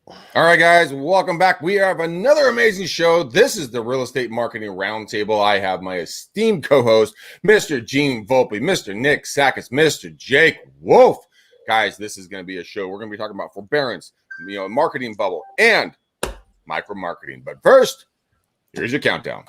All right, guys, welcome back. We have another amazing show. This is the Real Estate Marketing Roundtable. I have my esteemed co-host, Mr. Gene Volpe, Mr. Nick Sakis, Mr. Jake Wolf. Guys, this is going to be a show. We're going to be talking about forbearance, marketing bubble, and micro marketing. But first, here's your countdown.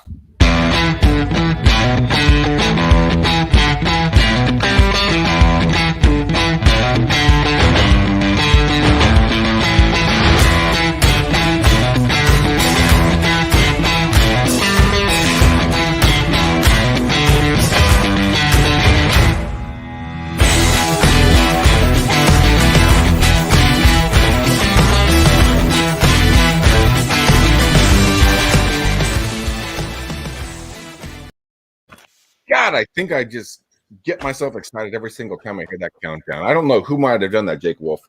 God, I think I just get myself excited every single time I hear that countdown. I don't know who might have done that, Jake Wolf,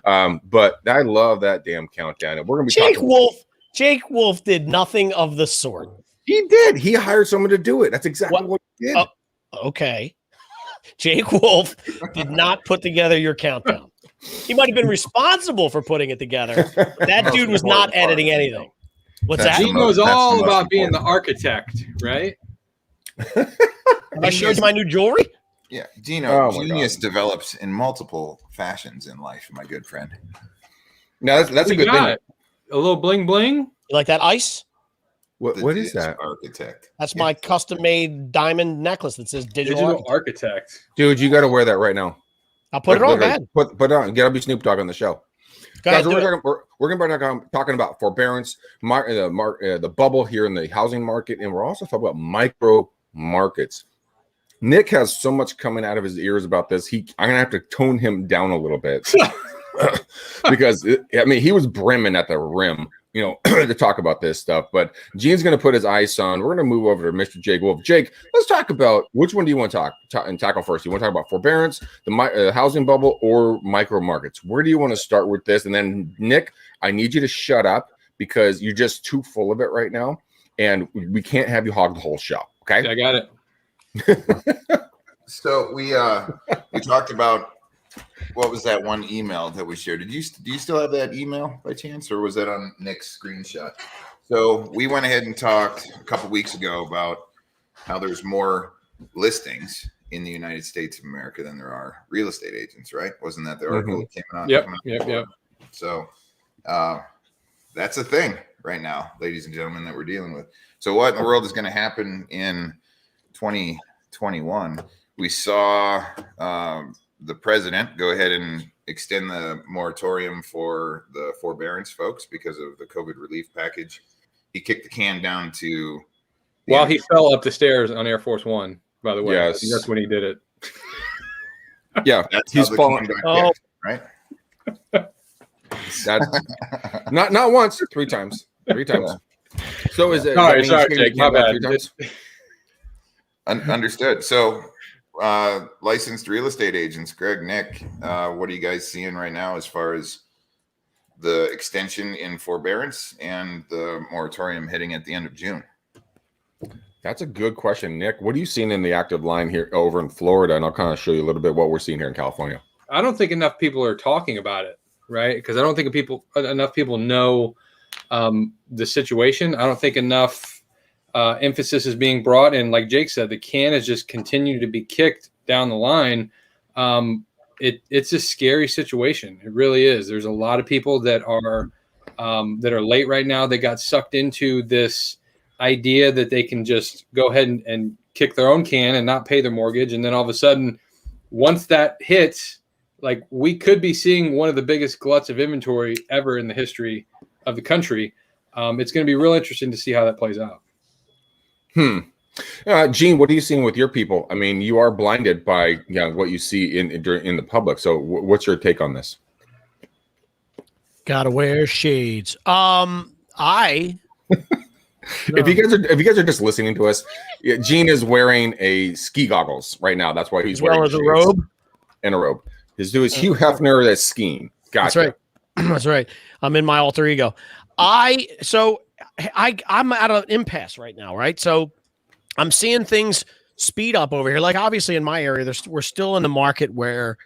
but I love that damn countdown. And we're gonna be Jake Wolf did nothing of the sort. He did. He hired someone to do it. That's exactly what he did. Okay. Jake Wolf did not put together your countdown. He might have been responsible for putting it together. But that dude was not editing anything. What's that? He knows all about being the architect, right? I showed you my new jewelry. Yeah, Gino, genius develops in multiple fashions in life, my good friend. No, that's a good thing. A little bling bling. You like that ice? What is that? Architect. That's my custom-made diamond necklace that says digital architect. Dude, you got to wear that right now. I'll put it on, man. Put it on. Get up, be Snoop Dogg on the show. Guys, we're going to be talking about forbearance, the bubble here in the housing market, and we're also talking about micro markets. Nick has so much coming out of his ears about this. I'm gonna have to tone him down a little bit because he was brimming at the rim, to talk about this stuff. But Gene's gonna put his ice on. We're gonna move over to Mr. Jake Wolf. Jake, let's talk about which one do you want to tackle first? You want to talk about forbearance, the housing bubble, or micro markets? Where do you want to start with this? And then Nick, I need you to shut up because you're just too full of it right now, and we can't have you hog the whole show. Okay, I got it. So we talked about what was that one email that we shared. Do you still have that email by chance, or was that on Nick's screenshot? So we went ahead and talked a couple weeks ago about how there's more listings in the United States of America than there are real estate agents, right? Wasn't that the article that came out? Yep. So that's a thing right now, ladies and gentlemen, that we're dealing with. So what in the world is going to happen in 2021? We saw the president go ahead and extend the moratorium for the forbearance folks because of the COVID relief package. He kicked the can down to while he fell up the stairs on Air Force One, by the way. Yes. That's when he did it. Yeah, he's falling, right? That's not once, three times. So is it? Sorry, Jake. My bad. Understood. So, licensed real estate agents, Greg, Nick, what are you guys seeing right now as far as the extension in forbearance and the moratorium hitting at the end of June? That's a good question, Nick. What are you seeing in the active line here over in Florida? And I'll kind of show you a little bit what we're seeing here in California. I don't think enough people are talking about it, right? Because I don't think enough people know the situation. I don't think enough emphasis is being brought in. Like Jake said, the can has just continued to be kicked down the line. It's a scary situation. It really is. There's a lot of people that are late right now. They got sucked into this idea that they can just go ahead and kick their own can and not pay their mortgage. And then all of a sudden, once that hits, like we could be seeing one of the biggest gluts of inventory ever in the history of the country. It's going to be real interesting to see how that plays out. Gene, what are you seeing with your people? I mean, you are blinded by what you see in the public. So what's your take on this? Gotta wear shades. If you guys are just listening to us, Gene is wearing a ski goggles right now. That's why he's wearing a robe. And a robe. His dude is Hugh Hefner that's skiing. Gotcha. That's right. That's right. I'm in my alter ego. I'm at an impasse right now, right? So I'm seeing things speed up over here. Like obviously in my area, we're still in the market where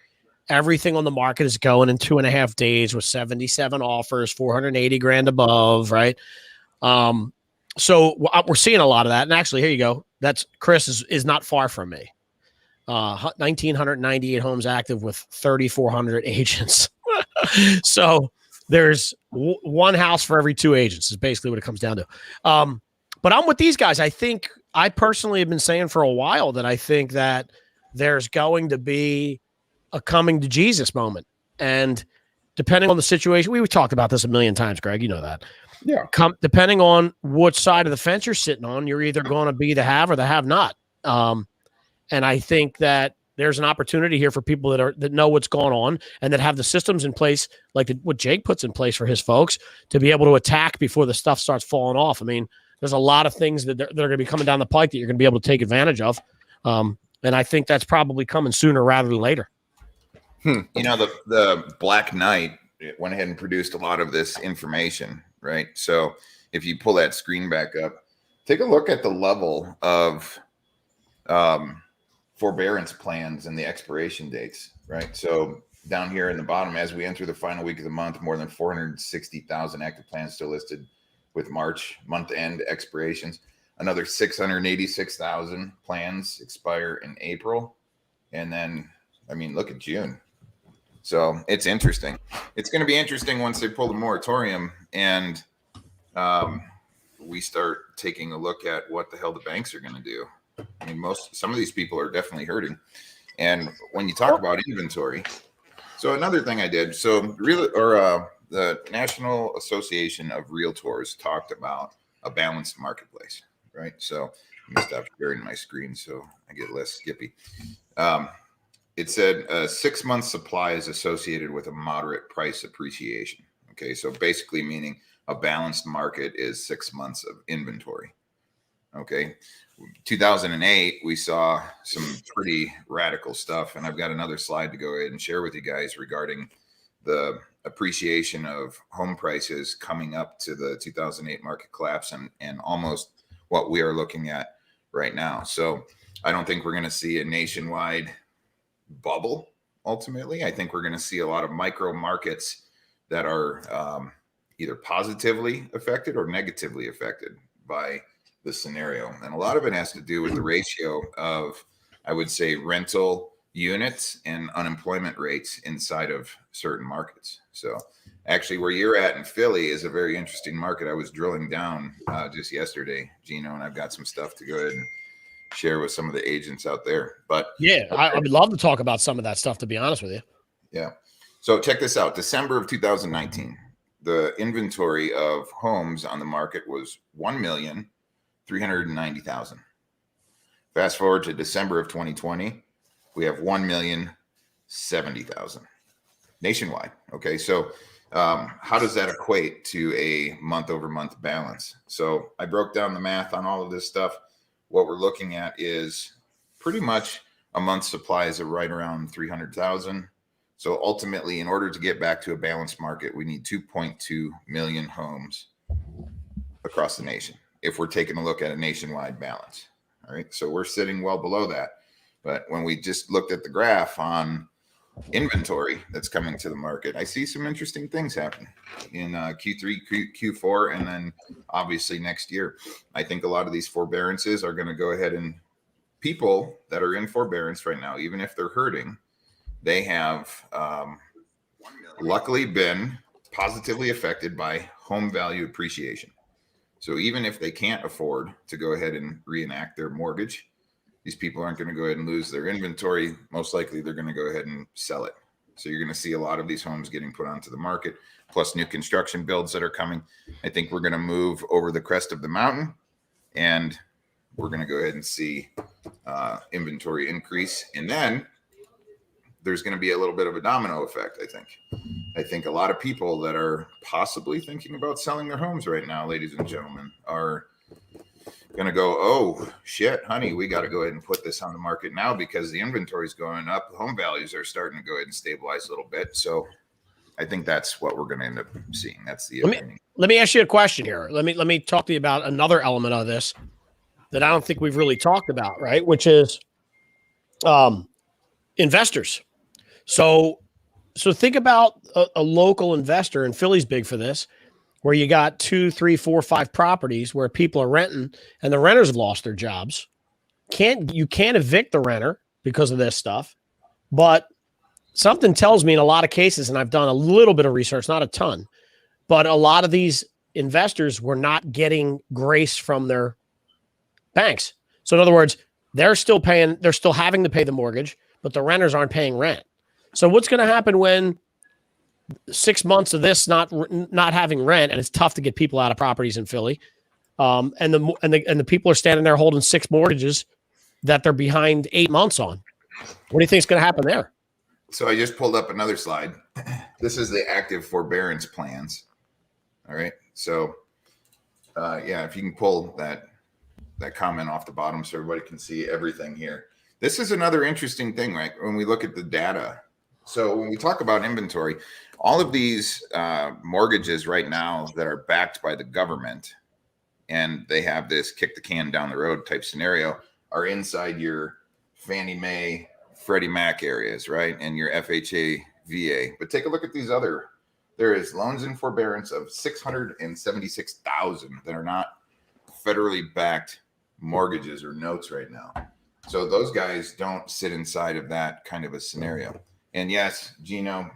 everything on the market is going in 2.5 days with 77 offers, 480 grand above, right? So we're seeing a lot of that. And actually, here you go. That's Chris is not far from me. 1,998 homes active with 3,400 agents. So there's one house for every 2 agents is basically what it comes down to. But I'm with these guys. I personally have been saying for a while that I think that there's going to be a coming to Jesus moment. And depending on the situation, we've talked about this a million times, Greg, you know that. Yeah. Depending on which side of the fence you're sitting on, you're either going to be the have or the have not. And I think that there's an opportunity here for people that know what's going on and that have the systems in place, like what Jake puts in place for his folks, to be able to attack before the stuff starts falling off. I mean, there's a lot of things that are going to be coming down the pike that you're going to be able to take advantage of. And I think that's probably coming sooner rather than later. You know, the Black Knight went ahead and produced a lot of this information, right? So if you pull that screen back up, take a look at the level of forbearance plans and the expiration dates, right? So down here in the bottom, as we enter the final week of the month, more than 460,000 active plans still listed with March month-end expirations. Another 686,000 plans expire in April. And then, I mean, look at June. So it's interesting. It's going to be interesting once they pull the moratorium and we start taking a look at what the hell the banks are going to do. I mean, some of these people are definitely hurting. And when you talk about inventory, so another thing I did, the National Association of Realtors talked about a balanced marketplace, right? So let me stop sharing my screen so I get less skippy. It said a 6-month supply is associated with a moderate price appreciation. Okay, so basically meaning a balanced market is 6 months of inventory. Okay, 2008, we saw some pretty radical stuff, and I've got another slide to go ahead and share with you guys regarding the appreciation of home prices coming up to the 2008 market collapse and almost what we are looking at right now. So I don't think we're going to see a nationwide bubble. Ultimately, I think we're going to see a lot of micro markets that are either positively affected or negatively affected by the scenario. And a lot of it has to do with the ratio of, I would say, rental units and unemployment rates inside of certain markets. So actually where you're at in Philly is a very interesting market. I was drilling down just yesterday, Gino, and I've got some stuff to go ahead and share with some of the agents out there. But yeah, I would love to talk about some of that stuff, to be honest with you. Yeah. So check this out. December of 2019, the inventory of homes on the market was 1,390,000. Fast forward to December of 2020, we have 1,070,000 nationwide. Okay. So how does that equate to a month over month balance? So I broke down the math on all of this stuff. What we're looking at is pretty much a month's supplies of right around 300,000. So ultimately, in order to get back to a balanced market, we need 2.2 million homes across the nation if we're taking a look at a nationwide balance. All right. So we're sitting well below that. But when we just looked at the graph on inventory that's coming to the market, I see some interesting things happen in Q3, Q4, and then obviously next year. I think a lot of these forbearances are going to go ahead, and people that are in forbearance right now, even if they're hurting, they have luckily been positively affected by home value appreciation. So even if they can't afford to go ahead and reenact their mortgage, these people aren't going to go ahead and lose their inventory. Most likely they're going to go ahead and sell it. So you're going to see a lot of these homes getting put onto the market, plus new construction builds that are coming. I think we're going to move over the crest of the mountain, and we're going to go ahead and see inventory increase. And then there's going to be a little bit of a domino effect, I think. I think a lot of people that are possibly thinking about selling their homes right now, ladies and gentlemen, are going to go, oh, shit, honey, we got to go ahead and put this on the market now because the inventory is going up. Home values are starting to go ahead and stabilize a little bit. So I think that's what we're going to end up seeing. That's the opinion. Let me ask you a question here. Let me talk to you about another element of this that I don't think we've really talked about, right? Which is investors. So So think about a local investor, and Philly's big for this, where you got 2, 3, 4, 5 properties where people are renting and the renters have lost their jobs. You can't evict the renter because of this stuff. But something tells me in a lot of cases, and I've done a little bit of research, not a ton, but a lot of these investors were not getting grace from their banks. So in other words, they're still having to pay the mortgage, but the renters aren't paying rent. So what's going to happen when 6 months of this not having rent, and it's tough to get people out of properties in Philly, and the people are standing there holding 6 mortgages that they're behind 8 months on? What do you think is going to happen there? So I just pulled up another slide. This is the active forbearance plans. All right. So if you can pull that comment off the bottom so everybody can see everything here. This is another interesting thing, right? When we look at the data. So when we talk about inventory, all of these mortgages right now that are backed by the government, and they have this kick the can down the road type scenario, are inside your Fannie Mae, Freddie Mac areas, right? And your FHA, VA. But take a look at these there is loans in forbearance of 676,000 that are not federally backed mortgages or notes right now. So those guys don't sit inside of that kind of a scenario. And yes, Gino,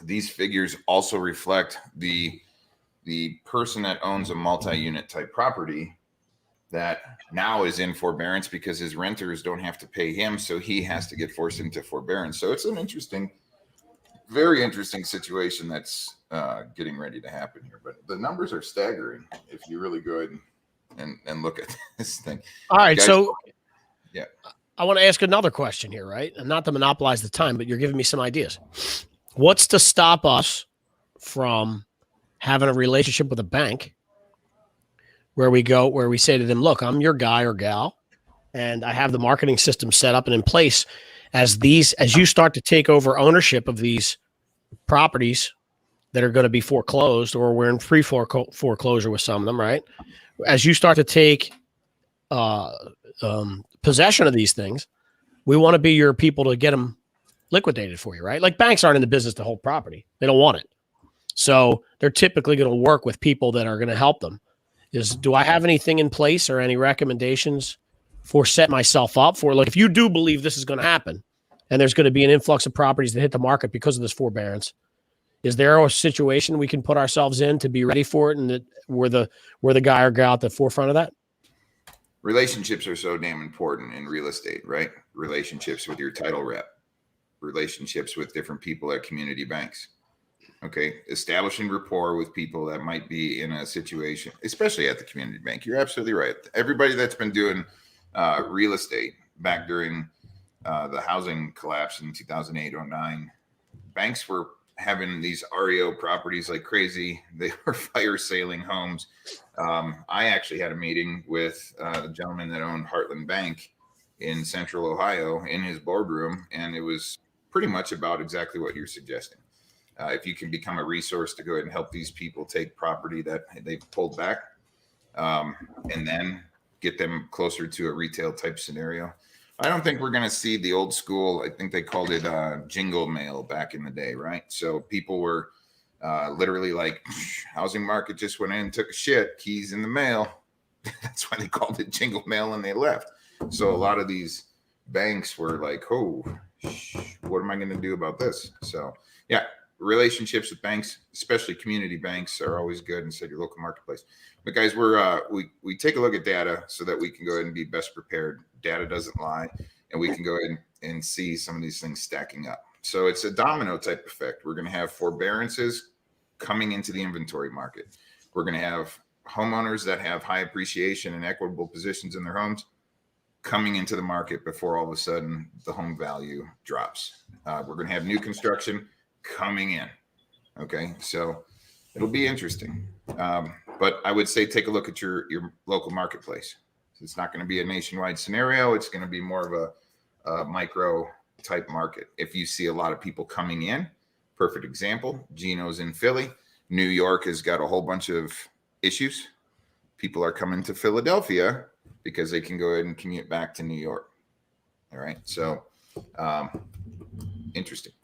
these figures also reflect the person that owns a multi-unit type property that now is in forbearance because his renters don't have to pay him, so he has to get forced into forbearance. So it's an very interesting situation that's getting ready to happen here. But the numbers are staggering if you really go ahead and look at this thing. All right, guys, so yeah, I want to ask another question here, right? And not to monopolize the time, but you're giving me some ideas. What's to stop us from having a relationship with a bank where we say to them, look, I'm your guy or gal, and I have the marketing system set up and in place as you start to take over ownership of these properties that are going to be foreclosed, or we're in free foreclosure with some of them, right? As you start to take possession of these things, we want to be your people to get them liquidated for you, right? Like banks aren't in the business to hold property. They don't want it. So they're typically going to work with people that are going to help them. Do I have anything in place or any recommendations for set myself up for, like, if you do believe this is going to happen and there's going to be an influx of properties that hit the market because of this forbearance, is there a situation we can put ourselves in to be ready for it, and that we're the guy or gal at the forefront of that? Relationships are so damn important in real estate, right? Relationships with your title rep, relationships with different people at community banks. Okay, establishing rapport with people that might be in a situation, especially at the community bank. You're absolutely right. Everybody that's been doing real estate back during the housing collapse in 2008-09, banks were having these REO properties like crazy. They were fire sailing homes. I actually had a meeting with the gentleman that owned Heartland Bank in Central Ohio in his boardroom, and it was pretty much about exactly what you're suggesting. If you can become a resource to go ahead and help these people take property that they've pulled back, and then get them closer to a retail type scenario. I don't think we're going to see the old school, I think they called it jingle mail back in the day, right? So people were literally like, housing market just went in and took a shit, keys in the mail. That's why they called it jingle mail, and they left. So a lot of these banks were like, oh, what am I going to do about this? So yeah, relationships with banks, especially community banks, are always good inside your local marketplace. But guys, we take a look at data so that we can go ahead and be best prepared. Data doesn't lie, and we can go ahead and see some of these things stacking up. So it's a domino type effect. We're going to have forbearances coming into the inventory market. We're going to have homeowners that have high appreciation and equitable positions in their homes coming into the market before all of a sudden the home value drops. We're going to have new construction coming in. Okay, so it'll be interesting. But I would say take a look at your local marketplace. It's not going to be a nationwide scenario. It's going to be more of a micro type market. If you see a lot of people coming in, perfect example, Gino's in Philly. New York has got a whole bunch of issues. People are coming to Philadelphia because they can go ahead and commute back to New York. All right, so interesting.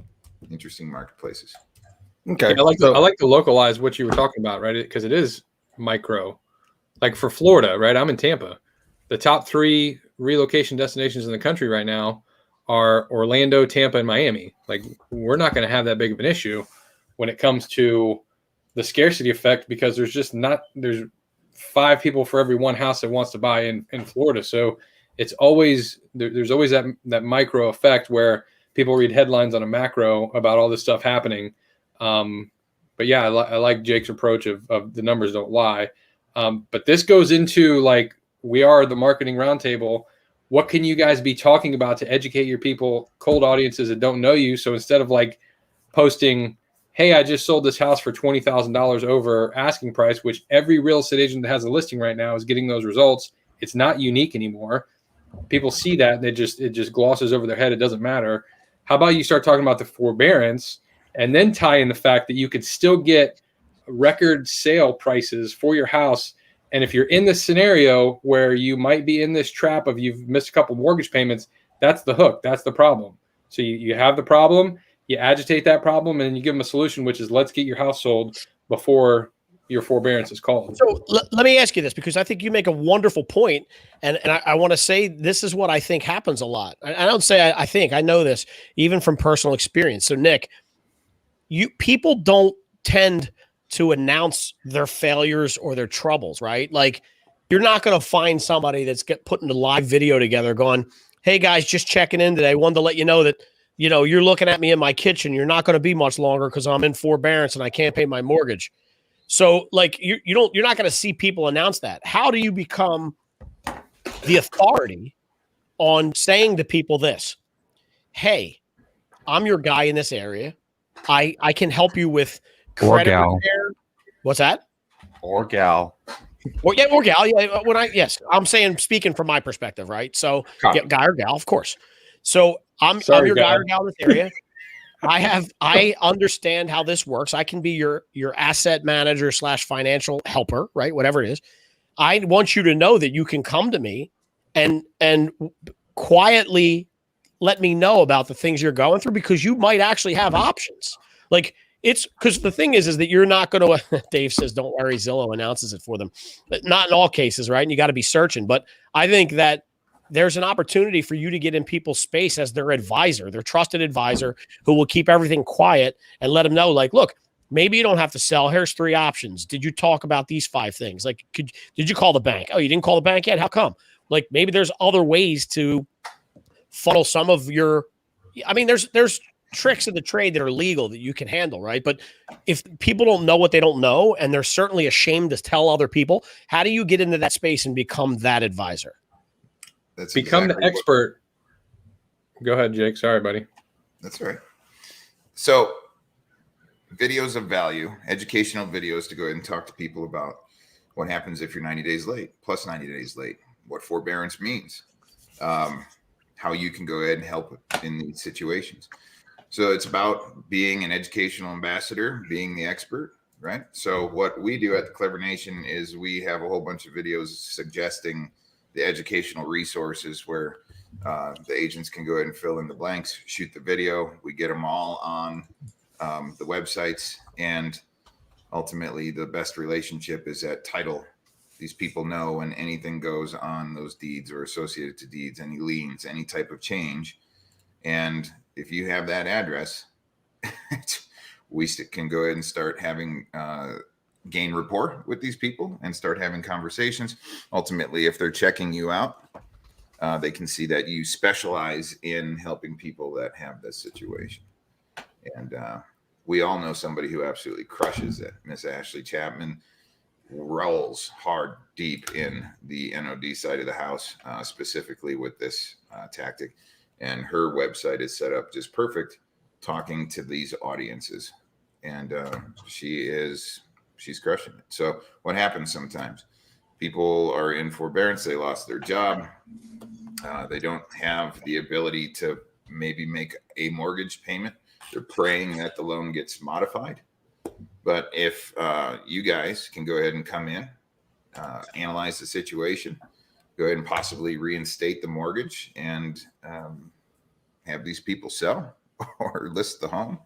interesting marketplaces. Okay. Yeah, I like to localize what you were talking about, right? Because it is micro. Like for Florida, right? I'm in Tampa. The top 3 relocation destinations in the country right now are Orlando, Tampa, and Miami. Like we're not going to have that big of an issue when it comes to the scarcity effect, because there's 5 people for every 1 house that wants to buy in Florida. So it's always there's always that micro effect where people read headlines on a macro about all this stuff happening. But yeah, I like Jake's approach of the numbers don't lie. But this goes into like, we are the marketing roundtable. What can you guys be talking about to educate your people, cold audiences that don't know you? So instead of like posting, hey, I just sold this house for $20,000 over asking price, which every real estate agent that has a listing right now is getting those results. It's not unique anymore. People see that and it just glosses over their head. It doesn't matter. How about you start talking about the forbearance and then tie in the fact that you could still get record sale prices for your house. And if you're in this scenario where you might be in this trap of you've missed a couple mortgage payments, that's the hook. That's the problem. So you have the problem, you agitate that problem, and you give them a solution, which is let's get your house sold before your forbearance is called. So let me ask you this, because I think you make a wonderful point, and I want to say this is what I think happens a lot. I don't say I think, I know this even from personal experience. So Nick, people don't tend to announce their failures or their troubles, right? Like you're not going to find somebody that's putting a live video together going, hey guys, just checking in today. Wanted to let you know that, you're looking at me in my kitchen. You're not going to be much longer because I'm in forbearance and I can't pay my mortgage. So like you're not going to see people announce that. How do you become the authority on saying to people this? Hey, I'm your guy in this area. I can help you with credit repair. What's that? Or gal. Or gal. Yeah. I'm saying, speaking from my perspective, right? So guy or gal, of course. So I'm your guy or gal in this area. I understand how this works. I can be your asset manager / financial helper, right? Whatever it is. I want you to know that you can come to me and quietly let me know about the things you're going through, because you might actually have options. Like it's because the thing is that you're not going to, Dave says, don't worry, Zillow announces it for them. But not in all cases, right? And you got to be searching. But I think that there's an opportunity for you to get in people's space as their advisor, their trusted advisor, who will keep everything quiet and let them know, like, look, maybe you don't have to sell. Here's 3 options. Did you talk about these 5 things? Like, did you call the bank? Oh, you didn't call the bank yet? How come? Like, maybe there's other ways to funnel some of your, I mean, there's tricks in the trade that are legal that you can handle, right? But if people don't know what they don't know, and they're certainly ashamed to tell other people, how do you get into that space and become that advisor? Become exactly the expert. Go ahead, Jake. Sorry, buddy. That's all right. So videos of value, educational videos to go ahead and talk to people about what happens if you're 90 days late, plus 90 days late, what forbearance means, how you can go ahead and help in these situations. So it's about being an educational ambassador, being the expert, right? So what we do at the Clever Nation is we have a whole bunch of videos suggesting the educational resources where the agents can go ahead and fill in the blanks, shoot the video. We get them all on the websites, and ultimately the best relationship is at title. These people know when anything goes on those deeds or associated to deeds, any liens, any type of change. And if you have that address, we can go ahead and start having gain rapport with these people and start having conversations. Ultimately, if they're checking you out, they can see that you specialize in helping people that have this situation. And we all know somebody who absolutely crushes it. Miss Ashley Chapman rolls hard deep in the NOD side of the house, specifically with this tactic. And her website is set up just perfect, talking to these audiences. And she's crushing it. So what happens sometimes? People are in forbearance. They lost their job. They don't have the ability to maybe make a mortgage payment. They're praying that the loan gets modified. But if you guys can go ahead and come in, analyze the situation, go ahead and possibly reinstate the mortgage and have these people sell or list the home,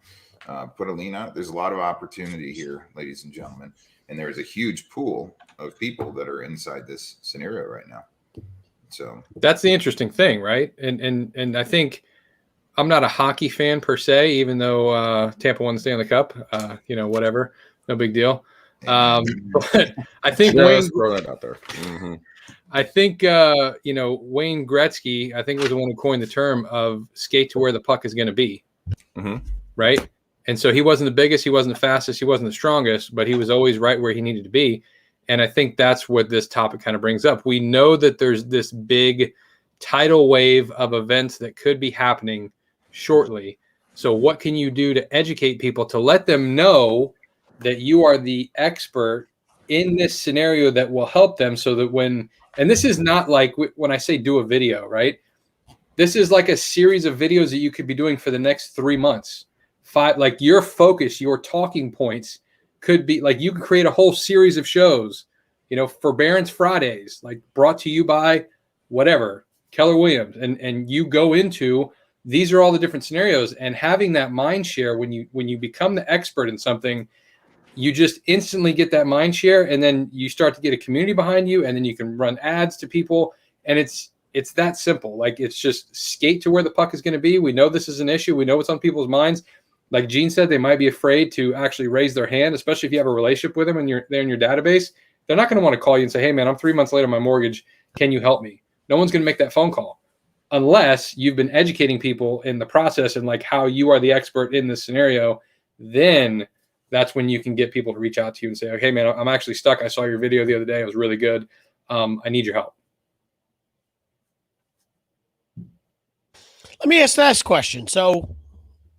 put a lien on it. There's a lot of opportunity here, ladies and gentlemen, and there's a huge pool of people that are inside this scenario right now. So that's the interesting thing, right? And I think I'm not a hockey fan per se, even though Tampa won the Stanley Cup. Whatever, no big deal. But I think just throw that out there. Mm-hmm. I think Wayne Gretzky, I think, was the one who coined the term of skate to where the puck is going to be, right? And so he wasn't the biggest, he wasn't the fastest, he wasn't the strongest, but he was always right where he needed to be. And I think that's what this topic kind of brings up. We know that there's this big tidal wave of events that could be happening shortly. So what can you do to educate people to let them know that you are the expert in this scenario that will help them, so that and this is not like when I say do a video, right? This is like a series of videos that you could be doing for the next 3 months. 5, like your focus, your talking points could be like, you could create a whole series of shows, Forbearance Fridays, like brought to you by whatever, Keller Williams. And you go into, these are all the different scenarios, and having that mind share when you become the expert in something, you just instantly get that mind share, and then you start to get a community behind you, and then you can run ads to people. And it's that simple. Like, it's just skate to where the puck is going to be. We know this is an issue. We know what's on people's minds. Like Gene said, they might be afraid to actually raise their hand, especially if you have a relationship with them and they're in your database. They're not going to want to call you and say, hey man, I'm 3 months late on my mortgage. Can you help me? No one's going to make that phone call unless you've been educating people in the process and like how you are the expert in this scenario. Then that's when you can get people to reach out to you and say, hey man, I'm actually stuck. I saw your video the other day. It was really good. I need your help. Let me ask this question. So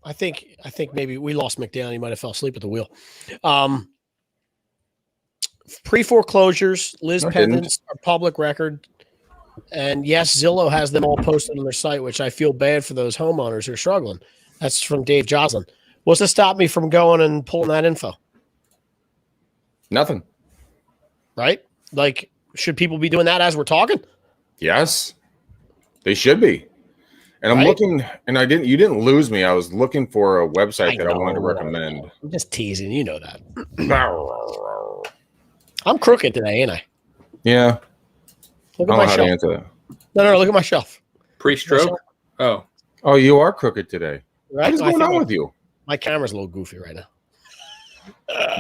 I think maybe we lost McDowell. He might have fell asleep at the wheel. Pre-foreclosures, Liz Pendants are public record. And yes, Zillow has them all posted on their site, which I feel bad for those homeowners who are struggling. That's from Dave Joslin. What's to stop me from going and pulling that info? Nothing. Right? Like, should people be doing that as we're talking? Yes, they should be. And I'm looking, and you didn't lose me. I was looking for a website that I wanted to recommend. I'm just teasing. You know that. I'm crooked today, ain't I? Yeah. Look at my shelf. Answer that. No, look at my shelf. Pre-stroke? Oh, you are crooked today. Right? What is going on with you? My camera's a little goofy right now.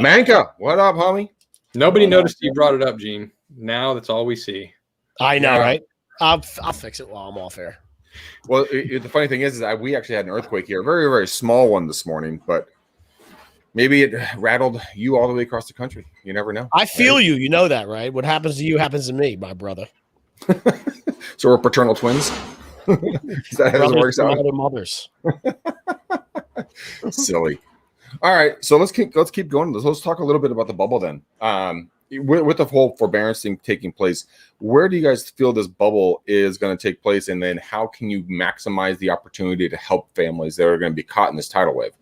Manka, what up, homie? Nobody noticed you brought it up, Gene. Now that's all we see. I know, right? I'll fix it while I'm off air. Well, the funny thing is that we actually had an earthquake here, a very, very small one this morning, but maybe it rattled you all the way across the country. You never know. I feel you. You know that, right? What happens to you happens to me, my brother. So we're paternal twins? Is that how it works out? Other mothers. Silly. All right, so let's keep going. Let's talk a little bit about the bubble then. With the whole forbearance thing taking place, where do you guys feel this bubble is going to take place, and then how can you maximize the opportunity to help families that are going to be caught in this tidal wave?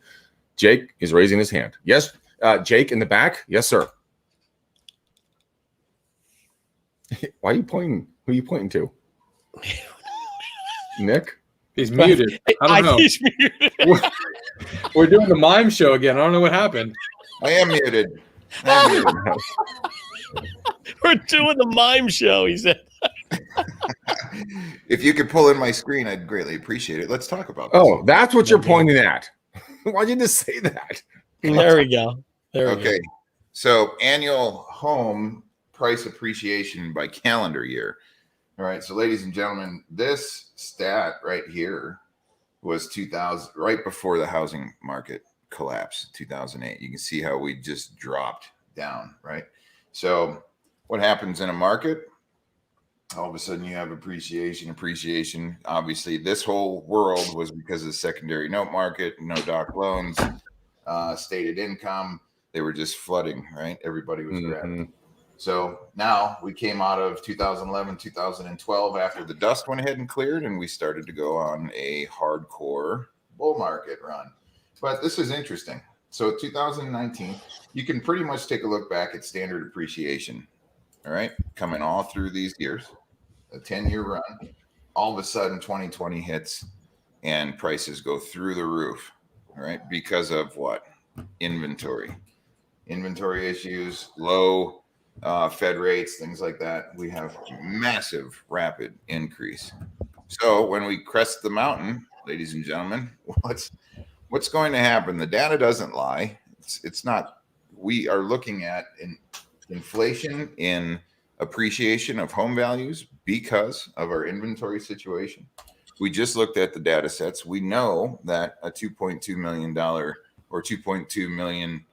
Jake is raising his hand. Yes, Jake in the back. Yes, sir. Why are you pointing? Who are you pointing to? Nick? He's muted. I don't know. He's muted. We're doing the mime show again. I don't know what happened. I am muted. We're doing the mime show, he said. If you could pull in my screen, I'd greatly appreciate it. Let's talk about this. Oh, that's what you're pointing at. Why'd you just say that? There we go. Okay. So annual home price appreciation by calendar year. All right. So ladies and gentlemen, this stat right here was 2000, right before the housing market collapsed, 2008. You can see how we just dropped down, right? So what happens in a market? All of a sudden you have appreciation. Obviously, this whole world was because of the secondary note market, no doc loans, stated income. They were just flooding, right? Everybody was grabbing. So now we came out of 2011, 2012 after the dust went ahead and cleared, and we started to go on a hardcore bull market run. But this is interesting. So 2019, you can pretty much take a look back at standard appreciation, all right, coming all through these years, a 10-year run. All of a sudden, 2020 hits and prices go through the roof, all right? Because of what? Inventory issues, low Fed rates, things like that. We have massive, rapid increase. So when we crest the mountain, ladies and gentlemen, what's going to happen? The data doesn't lie. It's not. We are looking at inflation in appreciation of home values because of our inventory situation. We just looked at the data sets. We know that a $2.2 million or 2.2 million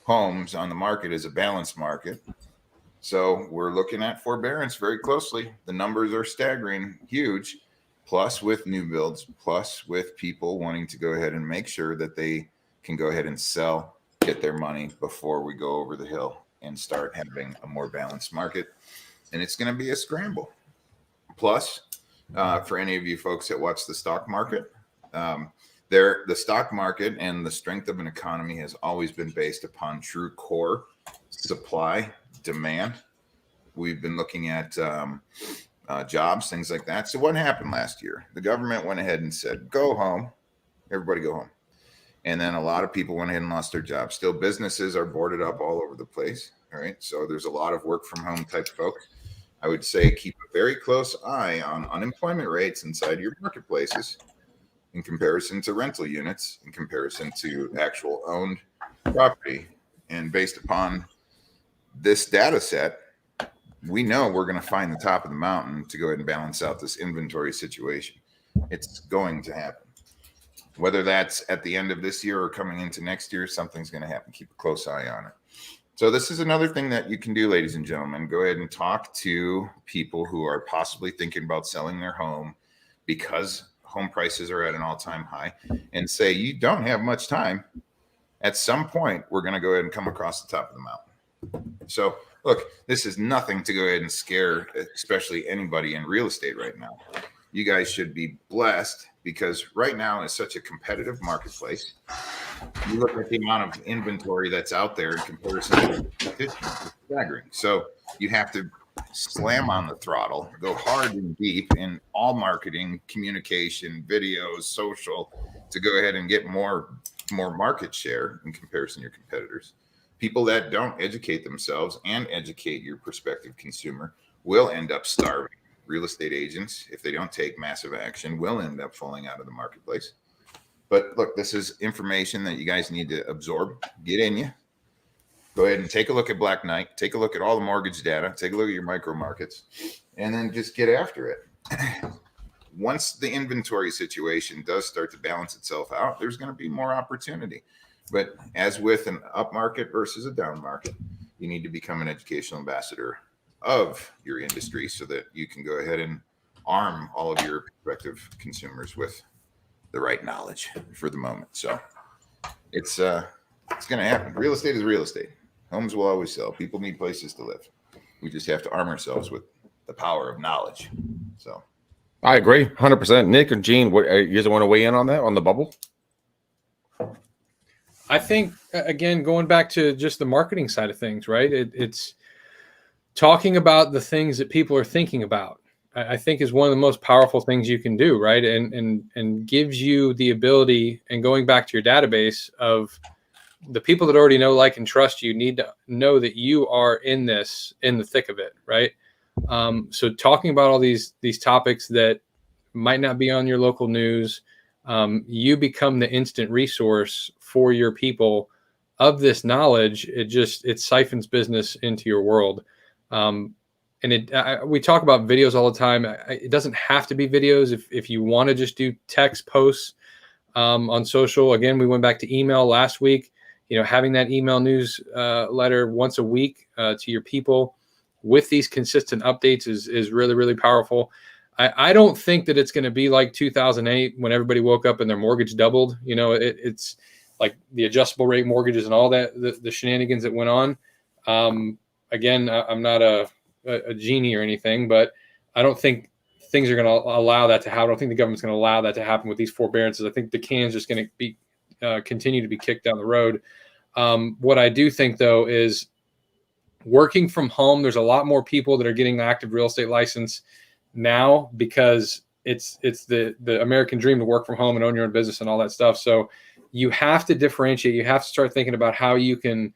homes on the market is a balanced market. So we're looking at forbearance very closely. The numbers are staggering, huge, plus with new builds, plus with people wanting to go ahead and make sure that they can go ahead and sell, get their money before we go over the hill and start having a more balanced market. And it's going to be a scramble. Plus, for any of you folks that watch the stock market, the stock market and the strength of an economy has always been based upon true core supply, demand. We've been looking at jobs, things like that. So what happened last year? The government went ahead and said, go home, everybody go home. And then a lot of people went ahead and lost their jobs. Still, businesses are boarded up all over the place. All right. So there's a lot of work from home type folks. I would say keep a very close eye on unemployment rates inside your marketplaces in comparison to rental units, in comparison to actual owned property. And based upon this data set, we know we're going to find the top of the mountain to go ahead and balance out this inventory situation. It's going to happen. Whether that's at the end of this year or coming into next year, something's going to happen. Keep a close eye on it. So this is another thing that you can do, ladies and gentlemen. Go ahead and talk to people who are possibly thinking about selling their home because home prices are at an all-time high, and say, you don't have much time. At some point, we're going to go ahead and come across the top of the mountain. So look, this is nothing to go ahead and scare, especially anybody in real estate right now. You guys should be blessed because right now is such a competitive marketplace. You look at the amount of inventory that's out there in comparison to competition, it's staggering. So you have to slam on the throttle, go hard and deep in all marketing, communication, videos, social, to go ahead and get more market share in comparison to your competitors. People that don't educate themselves and educate your prospective consumer will end up starving. Real estate agents, if they don't take massive action, will end up falling out of the marketplace. But look, this is information that you guys need to absorb, get in you. Go ahead and take a look at Black Knight, take a look at all the mortgage data, take a look at your micro markets, and then just get after it. Once the inventory situation does start to balance itself out, there's going to be more opportunity. But as with an up market versus a down market, you need to become an educational ambassador of your industry so that you can go ahead and arm all of your prospective consumers with the right knowledge for the moment. So it's going to happen. Real estate is real estate. Homes will always sell. People need places to live. We just have to arm ourselves with the power of knowledge. So I agree 100%. Nick and Gene, what you guys want to weigh in on that, on the bubble? I think, again, going back to just the marketing side of things, right? It's talking about the things that people are thinking about, I think, is one of the most powerful things you can do, right? And gives you the ability, and going back to your database of the people that already know, like, and trust you, need to know that you are in the thick of it, right? So talking about all these topics that might not be on your local news, you become the instant resource for your people of this knowledge. It siphons business into your world. And we talk about videos all the time. It doesn't have to be videos. If you want to just do text posts on social, again, we went back to email last week. Having that email newsletter once a week to your people with these consistent updates is really, really powerful. I don't think that it's going to be like 2008 when everybody woke up and their mortgage doubled. It's like the adjustable rate mortgages and all that, the shenanigans that went on. Again, I'm not a genie or anything, but I don't think things are going to allow that to happen. I don't think the government's going to allow that to happen with these forbearances. I think the can's just going to be continue to be kicked down the road. What I do think, though, is working from home. There's a lot more people that are getting the active real estate license now because it's the American dream to work from home and own your own business and all that stuff. So you have to differentiate. You have to start thinking about how you can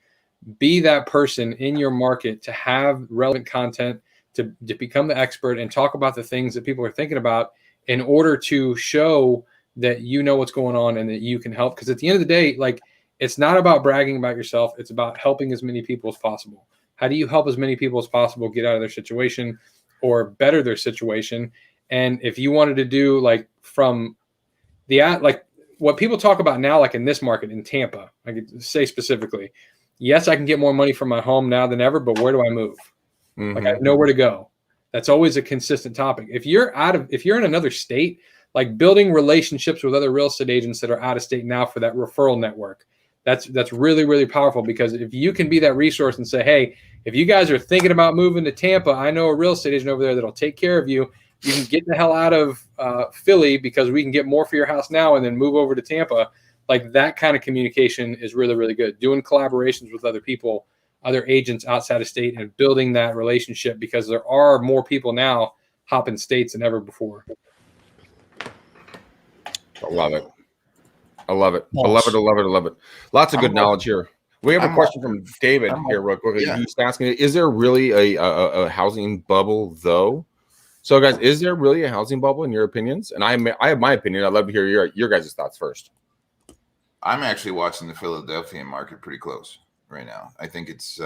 be that person in your market to have relevant content, to become the expert and talk about the things that people are thinking about in order to show that you know what's going on and that you can help. Because at the end of the day, like, it's not about bragging about yourself. It's about helping as many people as possible. How do you help as many people as possible get out of their situation or better their situation? And if you wanted to do like from the, like what people talk about now, like in this market in Tampa, I could say specifically, yes, I can get more money from my home now than ever, but where do I move? Like, I have nowhere to go. That's always a consistent topic. If you're in another state, like building relationships with other real estate agents that are out of state now for that referral network, that's really, really powerful, because if you can be that resource and say, hey, if you guys are thinking about moving to Tampa, I know a real estate agent over there that'll take care of you. You can get the hell out of Philly because we can get more for your house now and then move over to Tampa. Like, that kind of communication is really, really good. Doing collaborations with other people, other agents outside of state, and building that relationship, because there are more people now hopping states than ever before. I love it. I love it. I love it. I love it. I love it. Lots of good knowledge here. We have a question from David here real quick. Yeah. He's asking, is there really a housing bubble though? So guys, is there really a housing bubble in your opinions? And I have my opinion. I'd love to hear your guys' thoughts first. I'm actually watching the Philadelphia market pretty close right now. I think it's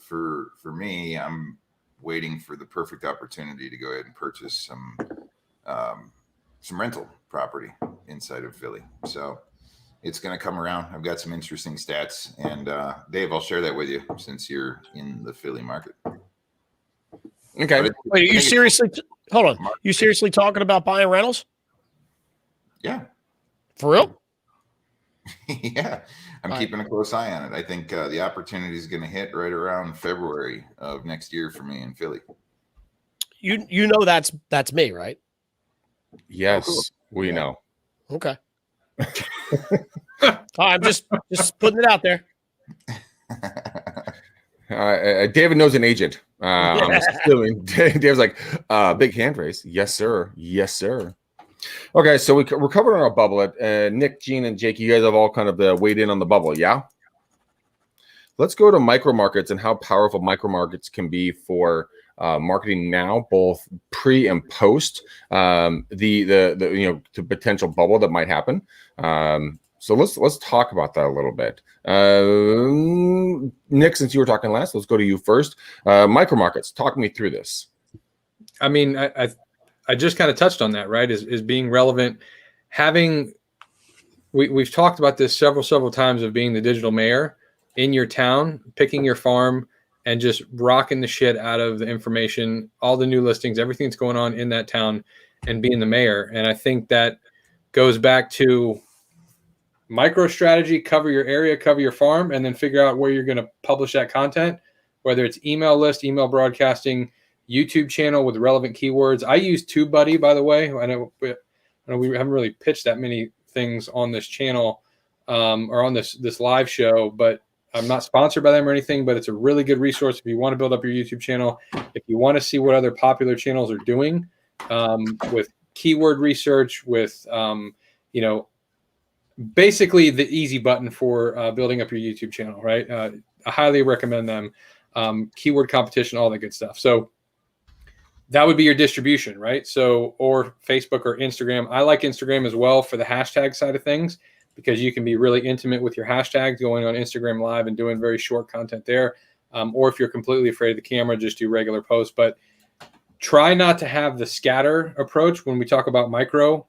for me, I'm waiting for the perfect opportunity to go ahead and purchase some rental property inside of Philly. So it's going to come around. I've got some interesting stats, and Dave, I'll share that with you since you're in the Philly market. Okay. Wait, are you seriously? Hold on. You seriously talking about buying rentals? Yeah. For real? Yeah. I'm keeping a close eye on it. I think the opportunity is going to hit right around February of next year for me in Philly. You know that's me, right? Yes, we know. Okay. I'm just putting it out there. David knows an agent. I'm assuming David's like, big hand raise. Yes, sir. Yes, sir. Okay, so we're covering our bubble. Nick, Gene, and Jake, you guys have all kind of weighed in on the bubble, yeah? Let's go to micro markets and how powerful micro markets can be for marketing now, both pre and post the potential bubble that might happen. So let's talk about that a little bit. Nick, since you were talking last, let's go to you first. Micro markets, talk me through this. I mean, I just kind of touched on that, right? Is being relevant. We've talked about this several times of being the digital mayor in your town, picking your farm, and just rocking the shit out of the information, all the new listings, everything that's going on in that town, and being the mayor. And I think that goes back to micro strategy: cover your area, cover your farm, and then figure out where you're going to publish that content, whether it's email list, email broadcasting, YouTube channel with relevant keywords. I use TubeBuddy, by the way. I know we haven't really pitched that many things on this channel or on this live show, but I'm not sponsored by them or anything, but it's a really good resource if you want to build up your YouTube channel, if you want to see what other popular channels are doing with keyword research, with basically the easy button for building up your YouTube channel, right? I highly recommend them. Keyword competition, all that good stuff. So that would be your distribution, right? So, or Facebook or Instagram. I like Instagram as well for the hashtag side of things, because you can be really intimate with your hashtags, going on Instagram Live and doing very short content there. Or if you're completely afraid of the camera, just do regular posts. But try not to have the scatter approach when we talk about micro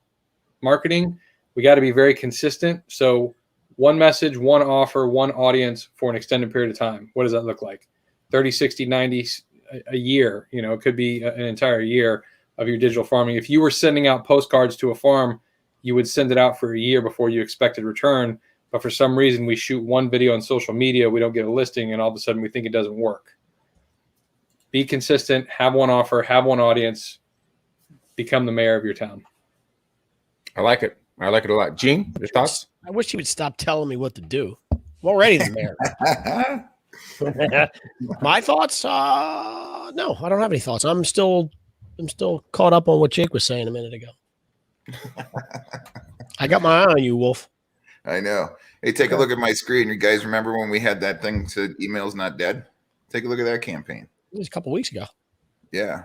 marketing. We got to be very consistent. So one message, one offer, one audience for an extended period of time. What does that look like? 30, 60, 90, a year. It could be an entire year of your digital farming. If you were sending out postcards to a farm, you would send it out for a year before you expected return. But for some reason, we shoot one video on social media, we don't get a listing, and all of a sudden we think it doesn't work. Be consistent, have one offer, have one audience, become the mayor of your town. I like it. I like it a lot. Gene, your thoughts? I wish he would stop telling me what to do. I'm already the mayor. My thoughts? No, I don't have any thoughts. I'm still caught up on what Jake was saying a minute ago. I got my eye on you, Wolf. I know. Hey, take a look at my screen. You guys remember when we had that thing said email's not dead? Take a look at that campaign. It was a couple weeks ago. Yeah.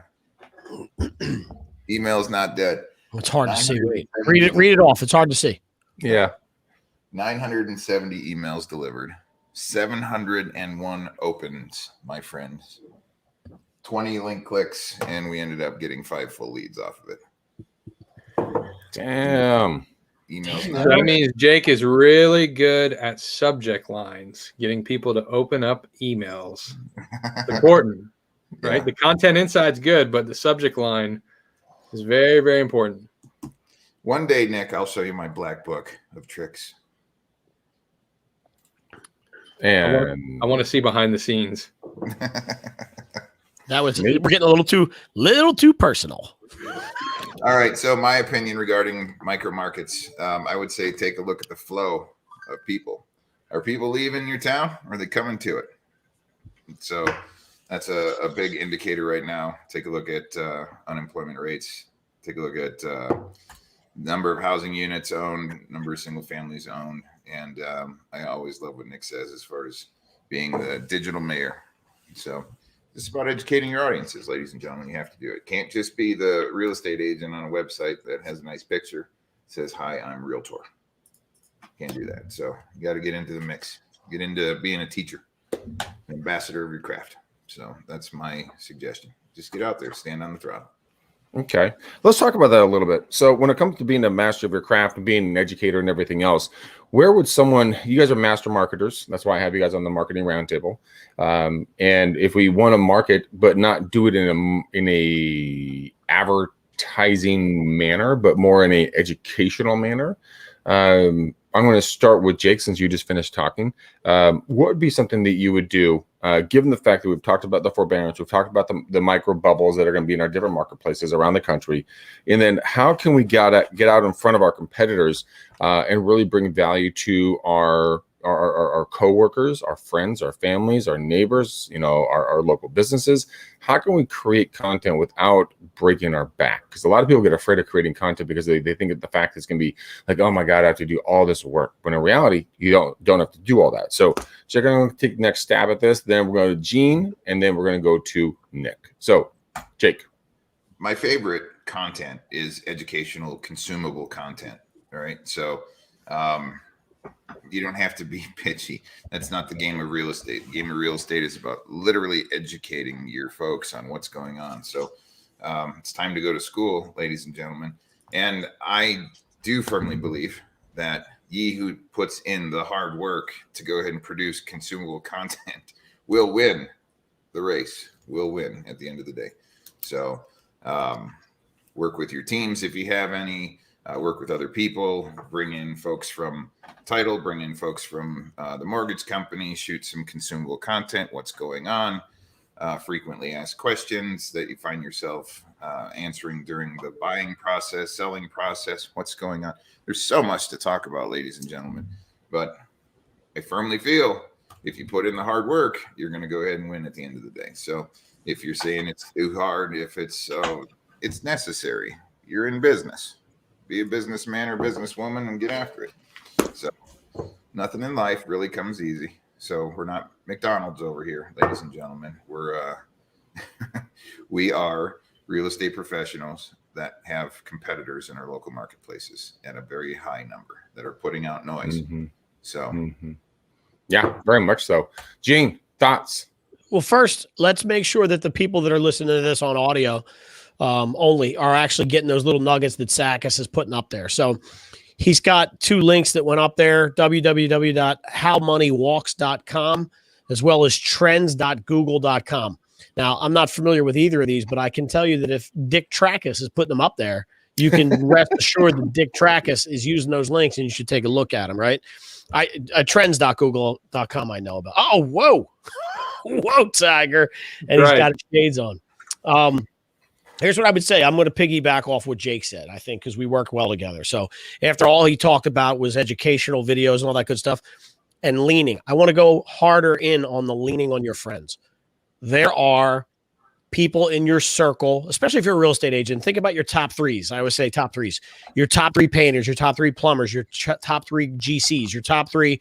Email's not dead. It's hard to see. Wait, read it off. It's hard to see. Yeah. 970 emails delivered. 701 opens, my friends. 20 link clicks, and we ended up getting 5 full leads off of it. Damn. Emails. So that means Jake is really good at subject lines, getting people to open up emails. It's important, right? Yeah. The content inside's good, but the subject line is very, very important. One day, Nick, I'll show you my black book of tricks. And I want to see behind the scenes. That was we're getting a little too personal. All right. So my opinion regarding micro markets, I would say take a look at the flow of people. Are people leaving your town or are they coming to it? So that's a big indicator right now. Take a look at unemployment rates. Take a look at number of housing units owned, number of single families owned. And I always love what Nick says as far as being the digital mayor. So it's about educating your audiences, ladies and gentlemen. You have to do it. Can't just be the real estate agent on a website that has a nice picture, says, "Hi, I'm Realtor." Can't do that. So you got to get into the mix, get into being a teacher, an ambassador of your craft. So that's my suggestion. Just get out there, stand on the throttle. okay, let's talk about that a little bit. So when it comes to being a master of your craft and being an educator and everything else, where would someone, you guys are master marketers. That's why I have you guys on the marketing roundtable. And if we want to market, but not do it in a advertising manner, but more in a educational manner, I'm going to start with Jake, since you just finished talking. What would be something that you would do, given the fact that we've talked about the forbearance, we've talked about the micro bubbles that are going to be in our different marketplaces around the country, and then how can we get out in front of our competitors and really bring value to our coworkers, our friends, our families, our neighbors, our local businesses? How can we create content without breaking our back? Because a lot of people get afraid of creating content because they think that the fact is going to be like, oh my God, I have to do all this work. But in reality, you don't have to do all that. So Jake, I'm going to take the next stab at this. Then we're going to Gene, and then we're going to go to Nick. So Jake. My favorite content is educational, consumable content. All right. So, you don't have to be pitchy. That's not the game of real estate. The game of real estate is about literally educating your folks on what's going on. So it's time to go to school, ladies and gentlemen. And I do firmly believe that ye who puts in the hard work to go ahead and produce consumable content will win the race, will win at the end of the day. So work with your teams if you have any. Work with other people, bring in folks from title, bring in folks from the mortgage company, shoot some consumable content, what's going on, frequently asked questions that you find yourself answering during the buying process, selling process, what's going on. There's so much to talk about, ladies and gentlemen, but I firmly feel if you put in the hard work, you're going to go ahead and win at the end of the day. So if you're saying it's too hard, if it's necessary, you're in business. Be a businessman or businesswoman and get after it. So nothing in life really comes easy. So we're not McDonald's over here, ladies and gentlemen. We are real estate professionals that have competitors in our local marketplaces at a very high number that are putting out noise. Mm-hmm. So yeah, very much so. Gene, thoughts? Well, first, let's make sure that the people that are listening to this on audio only are actually getting those little nuggets that Sakis is putting up there. So he's got 2 links that went up there, www.howmoneywalks.com as well as trends.google.com. Now, I'm not familiar with either of these, but I can tell you that if Dick Trackus is putting them up there, you can rest assured that Dick Trackus is using those links and you should take a look at them, right? Trends.google.com I know about. Oh, whoa. Whoa, Tiger. And he's got his shades on. Here's what I would say. I'm going to piggyback off what Jake said, I think, because we work well together. So after all he talked about was educational videos and all that good stuff and leaning. I want to go harder in on the leaning on your friends. There are people in your circle, especially if you're a real estate agent, think about your top threes. I always say top threes, your top 3 painters, your top 3 plumbers, your top 3 GCs, your top 3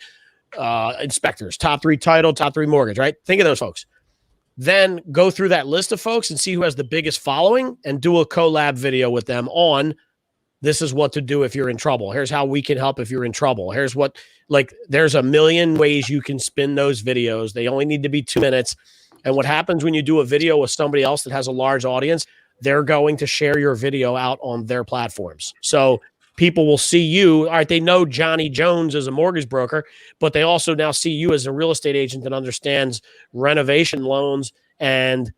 inspectors, top 3 title, top 3 mortgage, right? Think of those folks. Then go through that list of folks and see who has the biggest following and do a collab video with them on this is what to do if you're in trouble. Here's how we can help if you're in trouble. Here's what, like, there's a million ways you can spin those videos. They only need to be 2 minutes. And what happens when you do a video with somebody else that has a large audience, they're going to share your video out on their platforms. So people will see you. All right, they know Johnny Jones as a mortgage broker, but they also now see you as a real estate agent that understands renovation loans and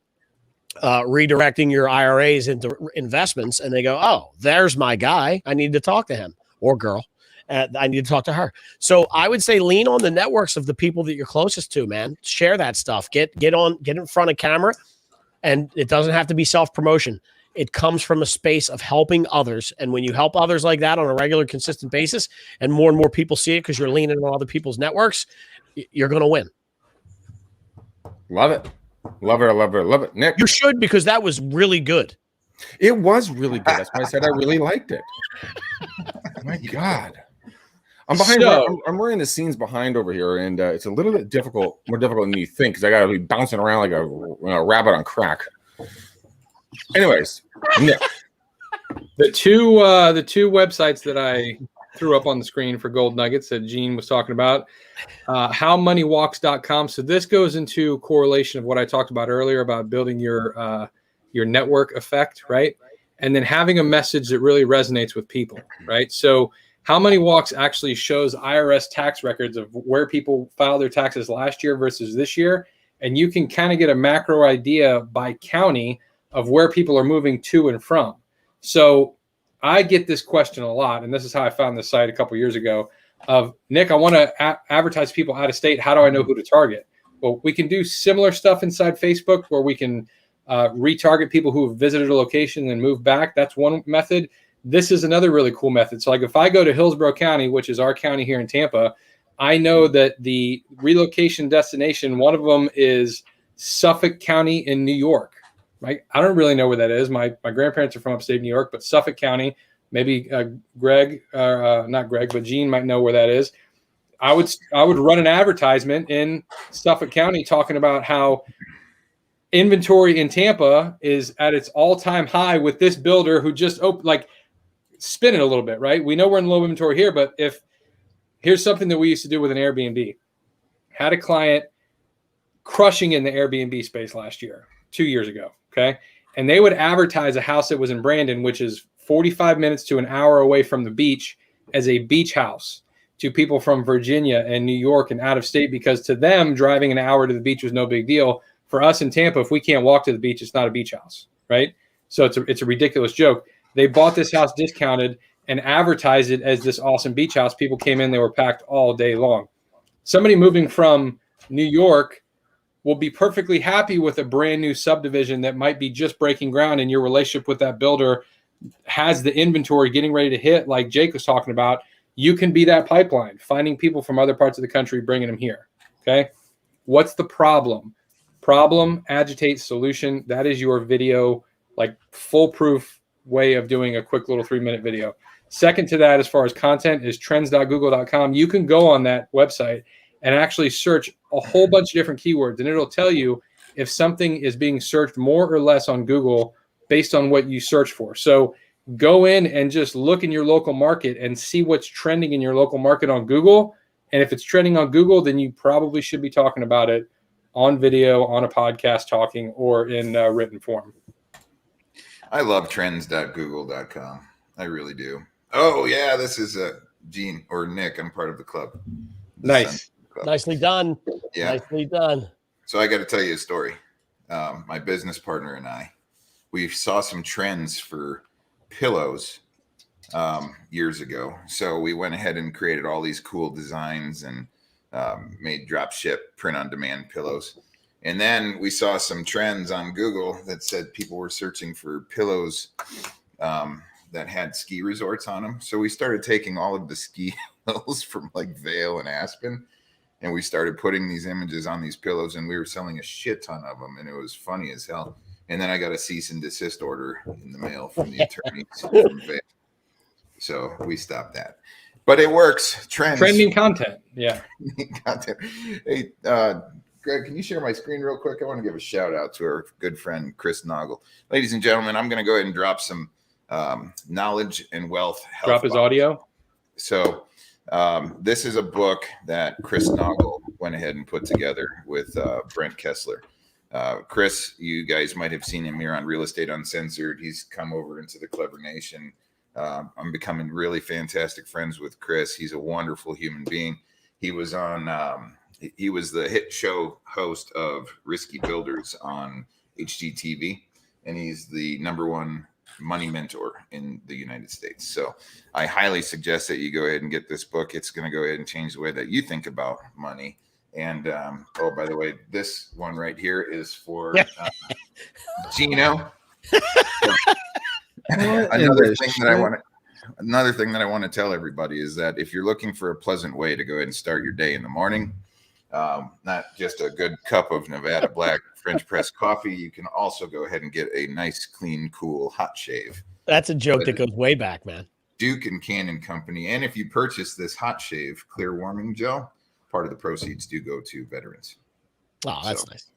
redirecting your IRAs into investments. And they go, oh, there's my guy. I need to talk to him or girl. I need to talk to her. So I would say lean on the networks of the people that you're closest to, man. Share that stuff. Get in front of camera. And it doesn't have to be self-promotion. It comes from a space of helping others. And when you help others like that on a regular, consistent basis, and more people see it because you're leaning on other people's networks, you're going to win. Love it. Love it. I love it. I love it. Nick. You should, because that was really good. It was really good. That's why I said I really liked it. My God. I'm behind. I'm wearing the scenes behind over here, and it's a little bit more difficult than you think, because I got to be bouncing around like a rabbit on crack. Anyways, Nick. The two websites that I threw up on the screen for gold nuggets that Gene was talking about, howmoneywalks.com. So this goes into correlation of what I talked about earlier about building your network effect, right? And then having a message that really resonates with people, right? So How Money Walks actually shows IRS tax records of where people filed their taxes last year versus this year. And you can kind of get a macro idea by county of where people are moving to and from. So I get this question a lot, and this is how I found this site a couple years ago of, Nick, I want to advertise people out of state. How do I know who to target? Well, we can do similar stuff inside Facebook where we can retarget people who have visited a location and moved back. That's one method. This is another really cool method. So like if I go to Hillsborough County, which is our county here in Tampa, I know that the relocation destination, one of them is Suffolk County in New York, right? I don't really know where that is. My grandparents are from upstate New York, but Suffolk County, maybe not Greg, but Gene might know where that is. I would run an advertisement in Suffolk County talking about how inventory in Tampa is at its all-time high with this builder who just opened, like, spin it a little bit, right? We know we're in low inventory here, but here's something that we used to do with an Airbnb. Had a client crushing in the Airbnb space last year, 2 years ago, okay? And they would advertise a house that was in Brandon, which is 45 minutes to an hour away from the beach, as a beach house to people from Virginia and New York and out of state, because to them, driving an hour to the beach was no big deal. For us in Tampa, if we can't walk to the beach, it's not a beach house, right? So it's a ridiculous joke. They bought this house discounted and advertised it as this awesome beach house. People came in, they were packed all day long. Somebody moving from New York will be perfectly happy with a brand new subdivision that might be just breaking ground, and your relationship with that builder has the inventory getting ready to hit, like Jake was talking about. You can be that pipeline, finding people from other parts of the country, bringing them here, okay? What's the problem? Problem, agitate, solution. That is your video, like foolproof way of doing a quick little 3-minute video. Second to that, as far as content, is trends.google.com. You can go on that website and actually search a whole bunch of different keywords, and it'll tell you if something is being searched more or less on Google based on what you search for. So go in and just look in your local market and see what's trending in your local market on Google. And if it's trending on Google, then you probably should be talking about it on video, on a podcast talking, or in written form. I love trends.google.com. I really do. Oh, yeah, this is Gene or Nick. I'm part of the club. Nice. Club. Nicely done. Yeah. Nicely done. So I got to tell you a story. My business partner and I, we saw some trends for pillows years ago. So we went ahead and created all these cool designs and made drop ship print on demand pillows. And then we saw some trends on Google that said people were searching for pillows that had ski resorts on them. So we started taking all of the ski hills from like Vail and Aspen, and we started putting these images on these pillows, and we were selling a shit ton of them. And it was funny as hell. And then I got a cease and desist order in the mail from the attorneys from Vail. So we stopped that. But it works. Trending content. Yeah. Content. Hey, Greg, can you share my screen real quick? I want to give a shout out to our good friend, Chris Noggle. Ladies and gentlemen, I'm going to go ahead and drop some knowledge and wealth. Drop his audio. So this is a book that Chris Noggle went ahead and put together with Brent Kessler. Chris, you guys might have seen him here on Real Estate Uncensored. He's come over into the Clever Nation. I'm becoming really fantastic friends with Chris. He's a wonderful human being. He was on, he was the hit show host of Risky Builders on HGTV, and he's the #1 money mentor in the United States. So I highly suggest that you go ahead and get this book. It's going to go ahead and change the way that you think about money. And oh, by the way, this one right here is for Gino. Another thing that I want to tell everybody is that if you're looking for a pleasant way to go ahead and start your day in the morning, not just a good cup of Nevada Black French press coffee, you can also go ahead and get a nice, clean, cool hot shave. That's a joke that goes way back, man. Duke and Cannon Company. And if you purchase this hot shave clear warming gel, part of the proceeds do go to veterans. Oh, that's nice.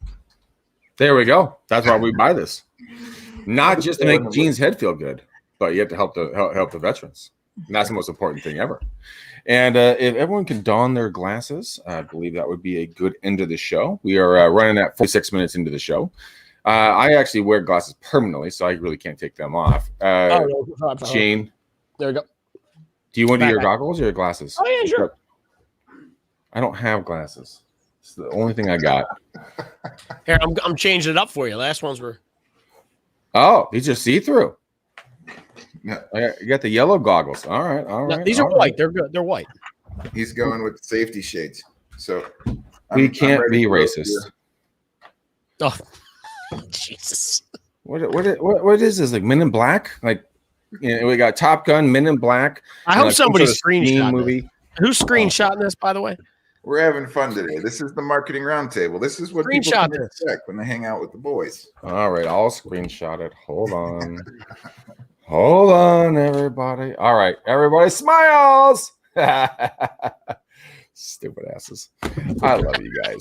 There we go. That's why we buy this. Not just to make Gene's head feel good, but you have to help the veterans. And that's the most important thing ever. And if everyone can don their glasses, I believe that would be a good end of the show. We are running at 46 minutes into the show. I actually wear glasses permanently, so I really can't take them off. Gene, there we go. Do you want to do your goggles or your glasses? Oh, yeah, sure. I don't have glasses. It's the only thing I got. Here, I'm changing it up for you. Last ones were. Oh, these are see-through. Yeah. You got the yellow goggles. All right. No, these are white. They're good. They're white. He's going with safety shades. So we can't be racist. Oh, Jesus. What is this? Like Men in Black? Like, you know, we got Top Gun, Men in Black. I hope somebody's screenshot movie. This. Who's screenshotting this, by the way? We're having fun today. This is the marketing roundtable. This is what people can expect when they hang out with the boys. All right, I'll screenshot it. Hold on. Hold on, everybody. All right, everybody smiles. Stupid asses. I love you guys.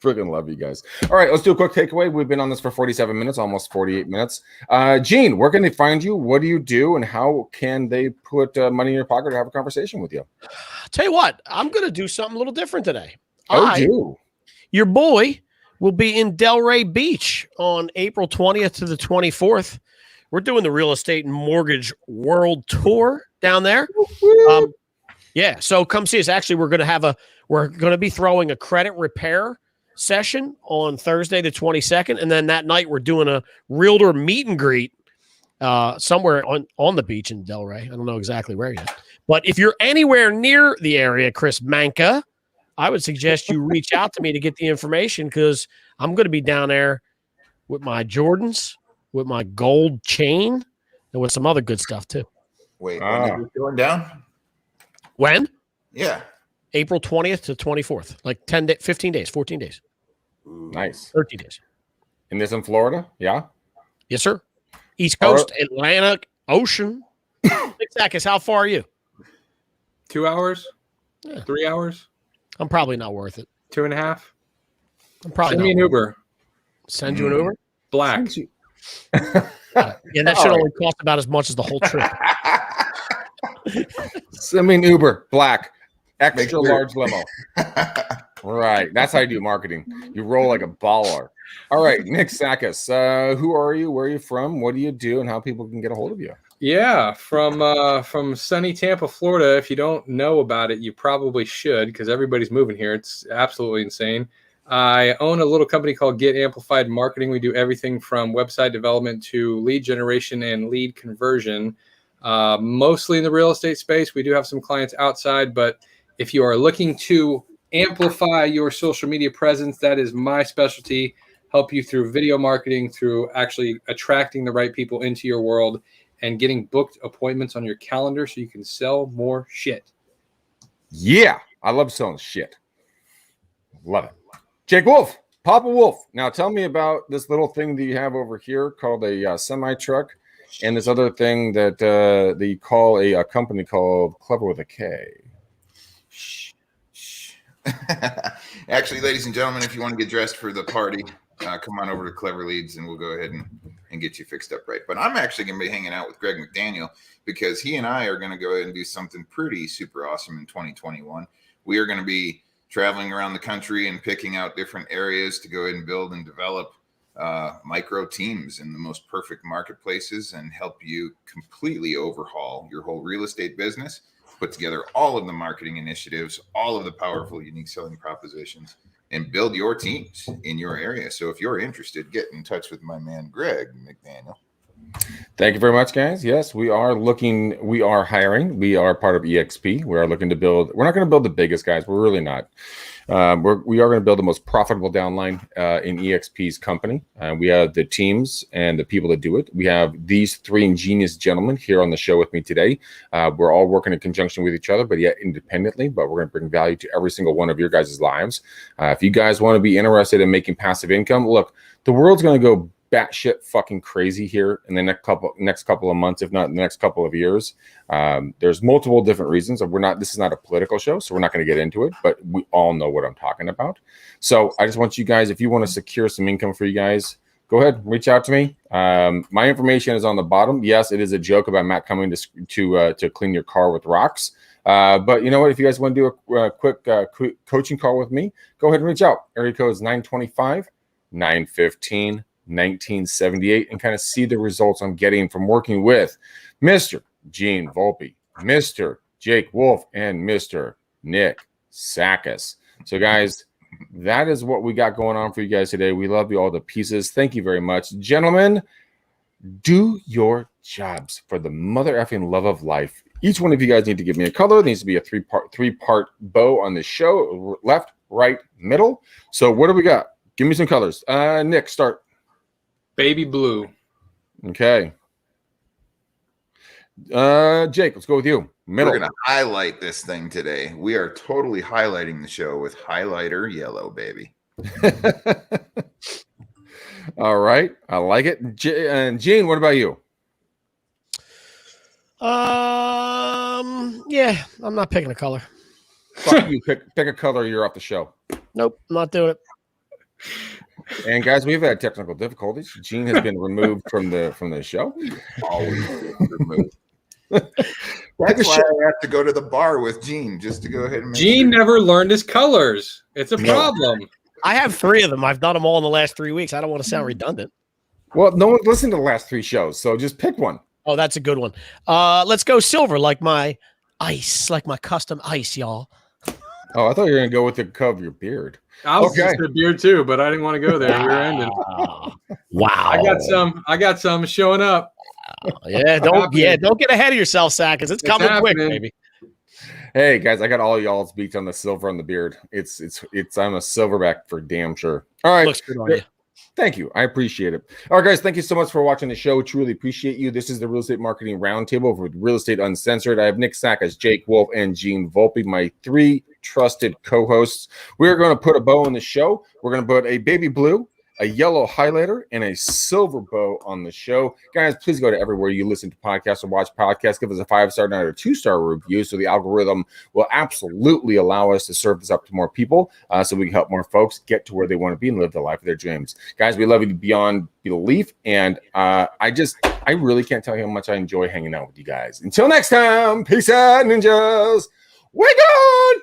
Freaking love you guys. All right, let's do a quick takeaway. We've been on this for 47 minutes, almost 48 minutes. Gene, where can they find you? What do you do? And how can they put money in your pocket to have a conversation with you? Tell you what, I'm going to do something a little different today. Your boy will be in Delray Beach on April 20th to the 24th. We're doing the Real Estate and Mortgage World Tour down there. Yeah, so come see us. Actually, we're going to be throwing a credit repair session on Thursday the 22nd, and then that night we're doing a realtor meet and greet somewhere on the beach in Delray. I don't know exactly where yet, but if you're anywhere near the area, Chris Manka, I would suggest you reach out to me to get the information, because I'm going to be down there with my Jordans, with my gold chain, and with some other good stuff too. Wait, when are you going down? When? Yeah. April 20th to 24th, like 15 days, 14 days. Nice. 13 days. And this in Florida? Yeah. Yes, sir. East Coast, Atlantic Ocean. Exactly. How far are you? 2 hours? Yeah. 3 hours? I'm probably not worth it. 2.5? I'm probably Send me an Uber. Send you an Uber? Black. Yeah, that should only cost about as much as the whole trip. Send me an Uber. Black. Extra large limo. Right. That's how you do marketing. You roll like a baller. All right. Nick Sakis. Who are you? Where are you from? What do you do? And how people can get a hold of you? Yeah, from sunny Tampa, Florida. If you don't know about it, you probably should, because everybody's moving here. It's absolutely insane. I own a little company called Get Amplified Marketing. We do everything from website development to lead generation and lead conversion, mostly in the real estate space. We do have some clients outside, but if you are looking to amplify your social media presence, that is my specialty. Help you through video marketing, through actually attracting the right people into your world and getting booked appointments on your calendar so you can sell more shit. Yeah, I love selling shit. Love it. Jake Wolf. Papa Wolf. Now tell me about this little thing that you have over here called a semi truck, and this other thing that they call a company called Clever with a K. Actually, ladies and gentlemen, if you want to get dressed for the party, come on over to Clever Leads and we'll go ahead and get you fixed up right. But I'm actually going to be hanging out with Greg McDaniel because he and I are going to go ahead and do something pretty super awesome in 2021. We are going to be traveling around the country and picking out different areas to go ahead and build and develop micro teams in the most perfect marketplaces and help you completely overhaul your whole real estate business, put together all of the marketing initiatives, all of the powerful, unique selling propositions, and build your teams in your area. So if you're interested, get in touch with my man, Greg McDaniel. Thank you very much, guys. Yes, we are hiring. We are part of EXP. We are looking to build. We're not going to build the biggest guys. We're really not. We are going to build the most profitable downline in EXP's company. We have the teams and the people that do it. We have these three ingenious gentlemen here on the show with me today. We're all working in conjunction with each other, but yet independently. But we're going to bring value to every single one of your guys' lives. If you guys want to be interested in making passive income, look, the world's going to go batshit fucking crazy here in the next couple of months, if not the next couple of years. There's multiple different reasons. This is not a political show, so we're not going to get into it, but we all know what I'm talking about. So I just want you guys, if you want to secure some income for you guys, go ahead, reach out to me. My information is on the bottom. Yes, it is a joke about Matt coming to clean your car with rocks. But you know what? If you guys want to do a quick coaching call with me, go ahead and reach out. Area code is 925-915 1978 and kind of see the results I'm getting from working with Mr. Gene Volpe, Mr. Jake Wolf, and Mr. Nick Sakis. So guys, that is what we got going on for you guys today. We love you all to pieces. Thank you very much. Gentlemen, do your jobs for the mother effing love of life. Each one of you guys need to give me a color. There needs to be a three-part bow on the show. Left, right, middle. So what do we got? Give me some colors. Nick, start. Baby blue. Okay. Jake, let's go with you. Middle. We're going to highlight this thing today. We are totally highlighting the show with highlighter yellow, baby. All right. I like it. And Gene, what about you? Yeah, I'm not picking a color. Fuck you. Pick a color. You're off the show. Nope, not doing it. And guys, we've had technical difficulties. Gene has been removed from the show. Always removed. That's why I have to go to the bar with Gene just to go ahead and make Gene never learned his colors. It's a problem. I have 3 of them. I've done them all in the last 3 weeks. I don't want to sound redundant. Well, no one's listened to the last 3 shows, so just pick one. Oh, that's a good one. Let's go silver, like my ice, like my custom ice, y'all. Oh, I thought you were going to go with the color of your beard. I was just a beard too, but I didn't want to go there. You're ending. Wow. I got some showing up. Don't get ahead of yourself, Sakis. It's coming quick, baby. Hey guys, I got all y'all's beats on the silver on the beard. It's I'm a silverback for damn sure. All right. Looks good on you. Thank you. I appreciate it. All right, guys. Thank you so much for watching the show. Truly appreciate you. This is the Real Estate Marketing Roundtable with Real Estate Uncensored. I have Nick Sakis, Jake Wolf, and Gene Volpe, my 3 trusted co-hosts. We're going to put a bow on the show. We're going to put a baby blue, a yellow highlighter, and a silver bow on the show. Guys, please go to everywhere you listen to podcasts or watch podcasts. Give us a 5-star, not a 2-star review, so the algorithm will absolutely allow us to serve this up to more people, so we can help more folks get to where they want to be and live the life of their dreams. Guys, we love you beyond belief, and I really can't tell you how much I enjoy hanging out with you guys. Until next time, peace out, ninjas. We're gone.